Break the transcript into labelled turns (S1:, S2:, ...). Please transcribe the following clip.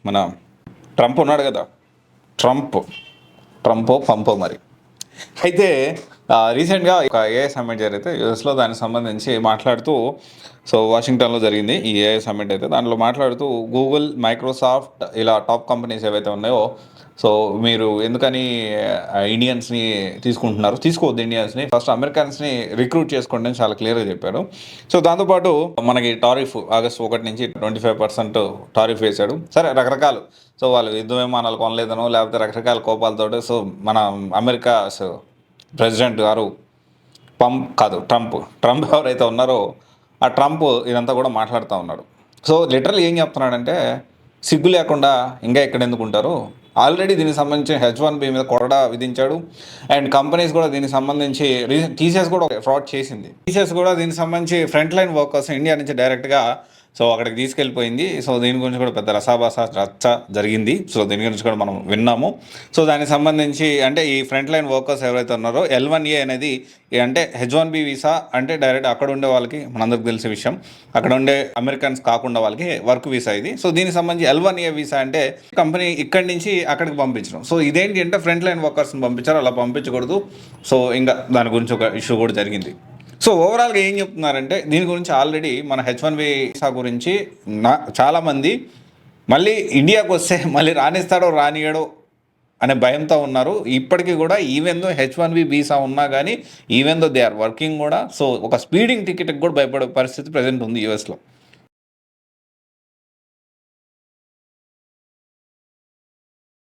S1: మన ట్రంప్ ఉన్నాడు కదా, ట్రంపో పంపో మరి. అయితే రీసెంట్గా ఒక ఏఐ సమ్మిట్ జరిగితే యూఎస్లో దానికి సంబంధించి మాట్లాడుతూ, సో వాషింగ్టన్లో జరిగింది ఈ ఏఐ సమ్మిట్. అయితే దాంట్లో మాట్లాడుతూ గూగుల్, మైక్రోసాఫ్ట్ ఇలా టాప్ కంపెనీస్ ఏవైతే ఉన్నాయో, సో మీరు ఎందుకని ఇండియన్స్ని తీసుకుంటున్నారు, తీసుకోవద్దు ఇండియన్స్ని, ఫస్ట్ అమెరికన్స్ని రిక్రూట్ చేసుకోండి అని చాలా క్లియర్గా చెప్పారు. సో దాంతోపాటు మనకి టారిఫ్ ఆగస్టు 1 నుంచి 25% టారిఫ్ వేశాడు. సరే రకరకాలు, సో వాళ్ళు యుద్ధ విమానాలు కొనలేదనో లేకపోతే రకరకాల కోపాలతోటి, సో మన అమెరికా ప్రెసిడెంట్ గారు ట్రంప్ ఎవరైతే ఉన్నారో ఆ ట్రంప్ ఇదంతా కూడా మాట్లాడుతూ ఉన్నాడు. సో లిటరల్ ఏం చెప్తున్నాడంటే, సిగ్గు లేకుండా ఇంకా ఎక్కడ ఎందుకు ఉంటారు, ఆల్రెడీ దీనికి సంబంధించి H1B మీద కొరడా విధించాడు. అండ్ కంపెనీస్ కూడా దీనికి సంబంధించి టీసీఎస్ కూడా ఫ్రాడ్ చేసింది. టీసీఎస్ కూడా దీనికి సంబంధించి ఫ్రంట్ లైన్ వర్కర్స్ ఇండియా నుంచి డైరెక్ట్గా సో అక్కడికి తీసుకెళ్ళిపోయింది. సో దీని గురించి కూడా పెద్ద రచ్చ జరిగింది. సో దీని గురించి కూడా మనం విన్నాము. సో దానికి సంబంధించి అంటే ఈ ఫ్రంట్ లైన్ వర్కర్స్ ఎవరైతే ఉన్నారో L1A అనేది అంటే H1B వీసా అంటే డైరెక్ట్ అక్కడ ఉండే వాళ్ళకి, మనందరికి తెలిసే విషయం, అక్కడ ఉండే అమెరికన్స్ కాకుండా వాళ్ళకి వర్క్ వీసా ఇది. సో దీనికి సంబంధించి L1A వీసా అంటే కంపెనీ ఇక్కడి నుంచి అక్కడికి పంపించడం. సో ఇదేంటి అంటే ఫ్రంట్ లైన్ వర్కర్స్ని పంపించారు, అలా పంపించకూడదు. సో ఇంకా దాని గురించి ఒక ఇష్యూ కూడా జరిగింది. సో ఓవరాల్గా ఏం చెప్తున్నారంటే, దీని గురించి ఆల్రెడీ మన H1B వీసా గురించి చాలామంది మళ్ళీ ఇండియాకు వస్తే మళ్ళీ రానిస్తాడో రానియడో అనే భయంతో ఉన్నారు. ఇప్పటికీ కూడా ఈవెన్ దో H1B వీసా ఉన్నా కానీ, even though they are working కూడా, సో ఒక స్పీడింగ్ టికెట్కి కూడా భయపడే పరిస్థితి ప్రజెంట్ ఉంది యూఎస్లో.